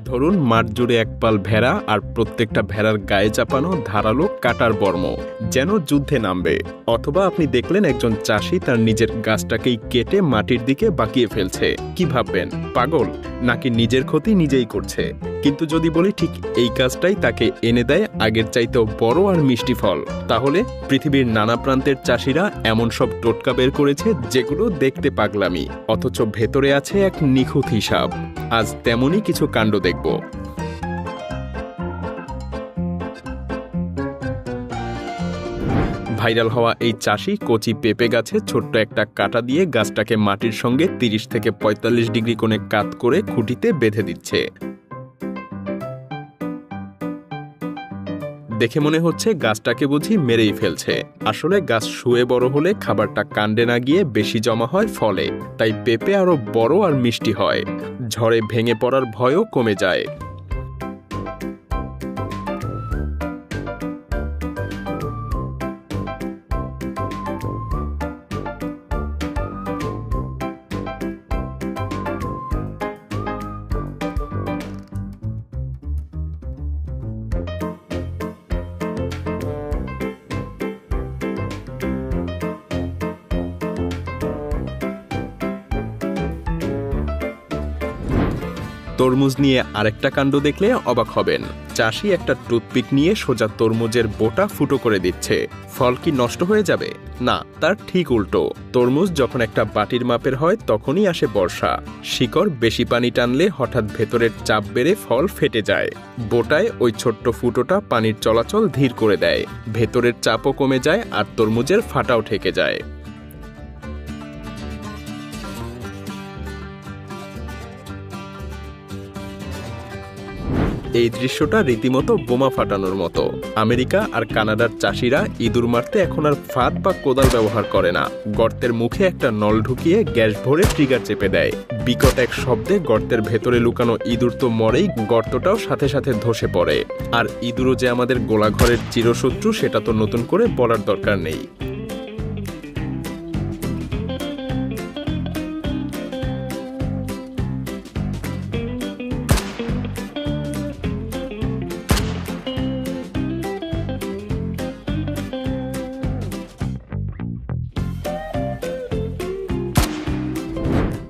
ধরুন মাঠ জুড়ে এক পাল ভেড়া আর প্রত্যেকটা ভেড়ার গায়ে চাপানো ধারালো কাটার বর্ম, যেন যুদ্ধে নামবে। অথবা আপনি দেখলেন একজন চাষি তার নিজের গাছটাকেই কেটে মাটির দিকে বাঁকিয়ে ফেলছে। কি ভাববেন, পাগল নাকি নিজের ক্ষতি নিজেই করছে? কিন্তু যদি বলি ঠিক এই কাজটাই তাকে এনে দেয় আগের চাইতেও বড় আর মিষ্টি ফল, তাহলে পৃথিবীর নানা প্রান্তের চাষিরা এমন সব টোটকা বের করেছে যেগুলো দেখতে পাগলামি, অথচ ভেতরে আছে এক নিখুঁত হিসাব। আজ তেমনই কিছু কাণ্ড দেখব। ভাইরাল হওয়া এই চাষি কচি পেঁপে গাছে ছোট্ট একটা কাঁটা দিয়ে গাছটাকে মাটির সঙ্গে ৩০ থেকে ৪৫ ডিগ্রি কোণে কাত করে খুঁটিতে বেঁধে দিচ্ছে। দেখে মনে হচ্ছে গাছটাকে বুঝি মেরেই ফেলছে। আসলে গাছ শুয়ে বড় হলে খাবারটা কাণ্ডে না গিয়ে বেশি জমা হয় ফলে, তাই পেঁপে আরো বড় আর মিষ্টি হয়। ঝড়ে ভেঙে পড়ার ভয়ও কমে যায়। তরমুজ নিয়ে আরেকটা কাণ্ড দেখলে অবাক হবেন। চাষি একটা টুথপিক নিয়ে সোজা তরমুজের বোটা ফুটো করে দিচ্ছে। ফল কি নষ্ট হয়ে যাবে? না, তার ঠিক উল্টো। তরমুজ যখন একটা বাটির মাপের হয় তখনই আসে বর্ষা। শিকড় বেশি পানি টানলে হঠাৎ ভেতরের চাপ বেড়ে ফল ফেটে যায়। বোটায় ওই ছোট্ট ফুটোটা পানির চলাচল ধীর করে দেয়, ভেতরের চাপও কমে যায় আর তরমুজের ফাটাও ঠেকে যায়। এই দৃশ্যটা রীতিমতো বোমা ফাটানোর মতো। আমেরিকা আর কানাডার চাষিরা ইঁদুর মারতে এখন আর ফাঁদ বা কোদাল ব্যবহার করে না। গর্তের মুখে একটা নল ঢুকিয়ে গ্যাস ভরে ট্রিগার চেপে দেয়। বিকট এক শব্দে গর্তের ভেতরে লুকানো ইঁদুর তো মরেই, গর্তটাও সাথে সাথে ধসে পড়ে। আর ইঁদুরও যে আমাদের গোলাঘরের চিরশত্রু সেটা তো নতুন করে বলার দরকার নেই।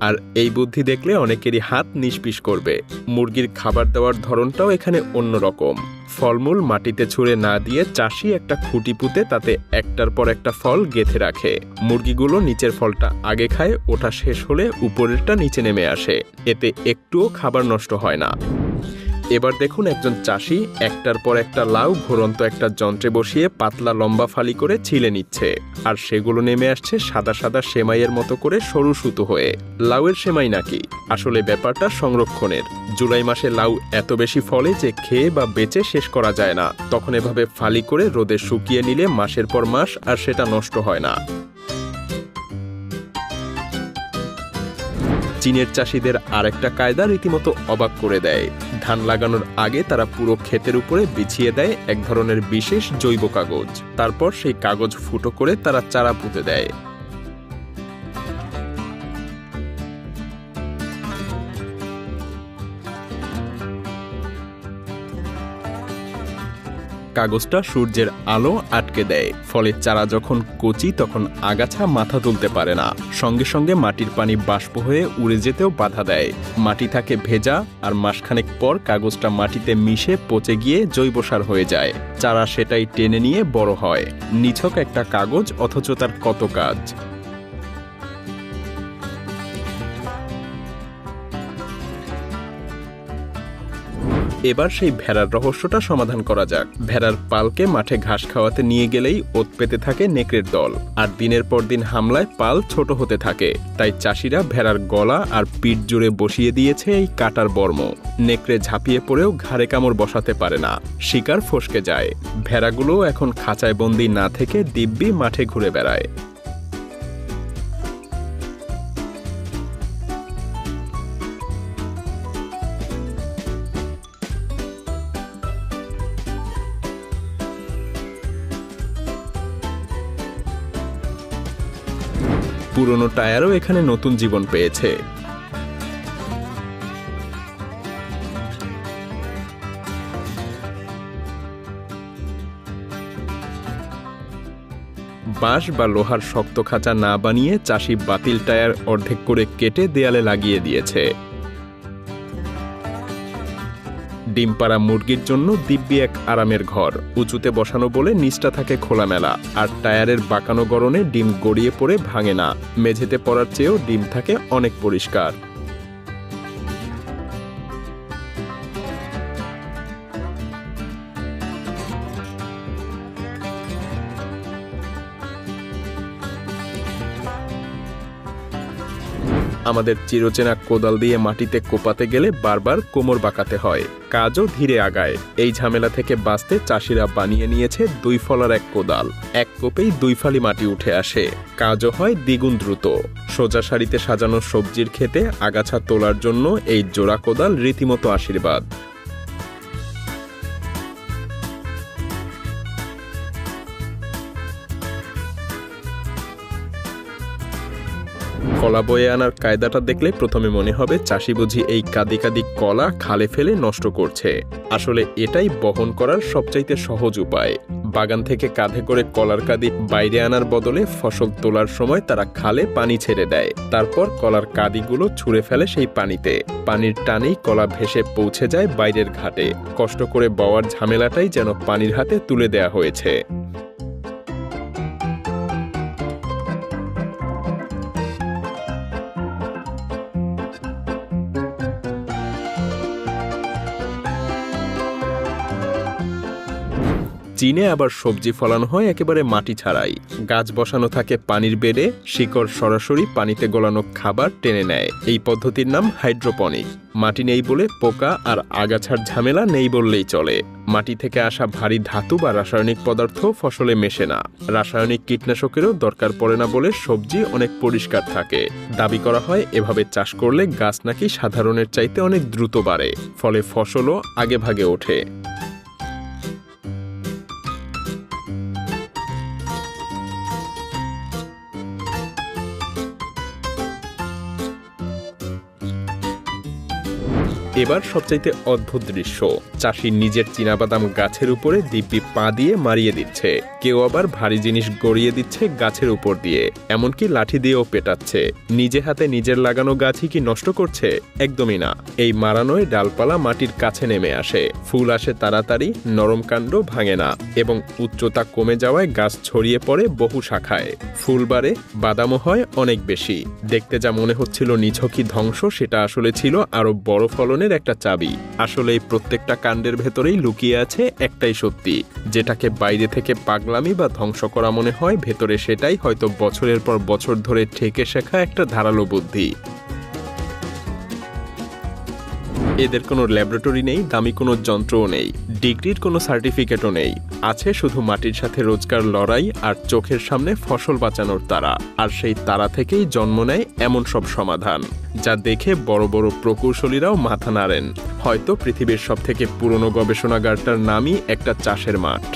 আর এই বুদ্ধি দেখলে অনেকেরই হাত নিষ্পিস করবে। মুরগির খাবার দেওয়ার ধরনটাও এখানে অন্যরকম। ফলমূল মাটিতে ছুঁড়ে না দিয়ে চাষি একটা খুঁটি পুঁতে তাতে একটার পর একটা ফল গেঁথে রাখে। মুরগিগুলো নিচের ফলটা আগে খায়, ওটা শেষ হলে উপরেরটা নিচে নেমে আসে। এতে একটুও খাবার নষ্ট হয় না। এবার দেখুন একজন চাষি একটার পর একটা লাউ ঘুরন্ত একটা যন্ত্রে বসিয়ে পাতলা লম্বা ফালি করে ছিলে নিচ্ছে। আর সেগুলো নেমে আসছে সাদা সাদা সেমাইয়ের মতো করে সরু সুতো হয়ে। লাউয়ের সেমাই নাকি? আসলে ব্যাপারটা সংরক্ষণের। জুলাই মাসে লাউ এত বেশি ফলে যে খেয়ে বা বেচে শেষ করা যায় না। তখন এভাবে ফালি করে রোদে শুকিয়ে নিলে মাসের পর মাস আর সেটা নষ্ট হয় না। চীনের চাষিদের আরেকটা কায়দা রীতিমতো অবাক করে দেয়। ধান লাগানোর আগে তারা পুরো ক্ষেতের উপরে বিছিয়ে দেয় এক ধরনের বিশেষ জৈব কাগজ। তারপর সেই কাগজ ফুটো করে তারা চারা পুঁতে দেয়। কাগজটা সূর্যের আলো আটকে দেয়, ফলে চারা যখন কচি তখন আগাছা মাথা তুলতে পারে না। সঙ্গে সঙ্গে মাটির পানি বাষ্প হয়ে উড়ে যেতেও বাধা দেয়। মাটি থাকে ভেজা, আর মাসখানেক পর কাগজটা মাটিতে মিশে পচে গিয়ে জৈব সার হয়ে যায়। চারা সেটাই টেনে নিয়ে বড় হয়। নিছক একটা কাগজ, অথচ তার কত কাজ। এবার সেই ভেড়ার রহস্যটা সমাধান করা যাক। ভেড়ার পালকে মাঠে ঘাস খাওয়াতে নিয়ে গেলেই ওত পেতে থাকে নেকড়ের দল, আর দিনের পর দিন হামলায় পাল ছোট হতে থাকে। তাই চাষিরা ভেড়ার গলা আর পিঠ জুড়ে বসিয়ে দিয়েছে এই কাটার বর্ম। নেকড়ে ঝাঁপিয়ে পড়েও ঘাড়ে কামড় বসাতে পারে না, শিকার ফসকে যায়। ভেড়াগুলো এখন খাঁচায় বন্দি না থেকে দিব্যি মাঠে ঘুরে বেড়ায়। পুরনো টায়ারও এখানে নতুন জীবন পেয়েছে। বাঁশ বা লোহার শক্ত খাঁচা না বানিয়ে চাষি বাতিল টায়ার অর্ধেক করে কেটে দেয়ালে লাগিয়ে দিয়েছে। ডিম পাড়া মুরগির জন্য দিব্যি এক আরামের ঘর, উঁচুতে বসানো বলে নিচটা থাকে খোলামেলা, আর টায়ারের বাঁকানো গড়নে ডিম গড়িয়ে পড়ে ভাঙে না। মেঝেতে পড়ার চেয়েও ডিম থাকে অনেক পরিষ্কার। আমাদের চিরচেনা কোদাল দিয়ে মাটিতে কোপাতে গেলে বারবার কোমর বাঁকাতে হয়, কাজও ধীরে আগায়। এই ঝামেলা থেকে বাঁচতে চাষিরা বানিয়ে নিয়েছে 2 ফলার এক কোদাল। এক কোপেই 2 ফালি মাটি উঠে আসে, কাজও হয় দ্বিগুণ দ্রুত। সোজা সারিতে সাজানো সবজির ক্ষেতে আগাছা তোলার জন্য এই জোড়া কোদাল রীতিমতো আশীর্বাদ। কলা বয়ে আনার কায়দাটা দেখলে প্রথমে মনে হবে চাষি বুঝি এই কাদি কাদি কলা খালে ফেলে নষ্ট করছে। আসলে এটাই বহন করার সবচাইতে সহজ উপায়। বাগান থেকে কাঁধে করে কলার কাদি বাইরে আনার বদলে ফসল তোলার সময় তারা খালে পানি ছেড়ে দেয়, তারপর কলার কাদিগুলো ছুঁড়ে ফেলে সেই পানিতে। পানির টানেই কলা ভেসে পৌঁছে যায় বাইরের ঘাটে। কষ্ট করে বওয়ার ঝামেলাটাই যেন পানির হাতে তুলে দেয়া হয়েছে। চীনে আবার সবজি ফলানো হয় একেবারে মাটি ছাড়াই। গাছ বসানো থাকে পানির বেডে, শিকড় সরাসরি পানিতে গলানো খাবার টেনে নেয়। এই পদ্ধতির নাম হাইড্রোপনিক। মাটি নেই বলে পোকা আর আগাছার ঝামেলা নেই বললেই চলে। মাটি থেকে আসা ভারী ধাতু বা রাসায়নিক পদার্থ ফসলে মেশে না। রাসায়নিক কীটনাশকেরও দরকার পড়ে না বলে সবজি অনেক পরিষ্কার থাকে। দাবি করা হয় এভাবে চাষ করলে গাছ নাকি সাধারণের চাইতে অনেক দ্রুত বাড়ে, ফলে ফসলও আগে ভাগে ওঠে। এবার সবচাইতে অদ্ভুত দৃশ্য, চাষি নিজের চীনাবাদাম গাছের উপরে দিব্যি পা দিয়ে মারিয়ে দিচ্ছে। কেউ আবার ভারী জিনিস গড়িয়ে দিচ্ছে গাছের উপর দিয়ে, এমনকি লাঠি দিয়েও পেটাচ্ছে। নিজে হাতে নিজের লাগানো গাছই কি নষ্ট করছে? একদমই না। এই মারানোয় ডালপালা মাটির কাছে নেমে আসে, ফুল আসে তাড়াতাড়ি, নরম কাণ্ড ভাঙে না, এবং উচ্চতা কমে যাওয়ায় গাছ ছড়িয়ে পড়ে বহু শাখায়। ফুল বাড়ে, বাদামও হয় অনেক বেশি। দেখতে যা মনে হচ্ছিল নিছকই ধ্বংস, সেটা আসলে ছিল আরো বড় ফলনের একটা চাবি। আসলে এই প্রত্যেকটা কাণ্ডের ভেতরেই লুকিয়ে আছে একটাই সত্যি, যেটাকে বাইরে থেকে পাগলামি বা ধ্বংস করা মনে হয়, ভেতরে সেটাই হয়তো বছরের পর বছর ধরে ঠেকে শেখা একটা ধারালো বুদ্ধি। এদের কোনো ল্যাবরেটরি নেই, দামি কোনো যন্ত্রও নেই, ডিগ্রির কোনো সার্টিফিকেটও নেই। আছে শুধু মাটির সাথে রোজকার লড়াই আর চোখের সামনে ফসল বাঁচানোর তারা। আর সেই তারা থেকেই জন্ম নেয় এমন সব সমাধান, যা দেখে বড় বড় প্রকৌশলীরাও মাথা নাড়েন। হয়তো পৃথিবীর সবথেকে পুরনো গবেষণাগারটার নামই একটা চাষের মাঠ।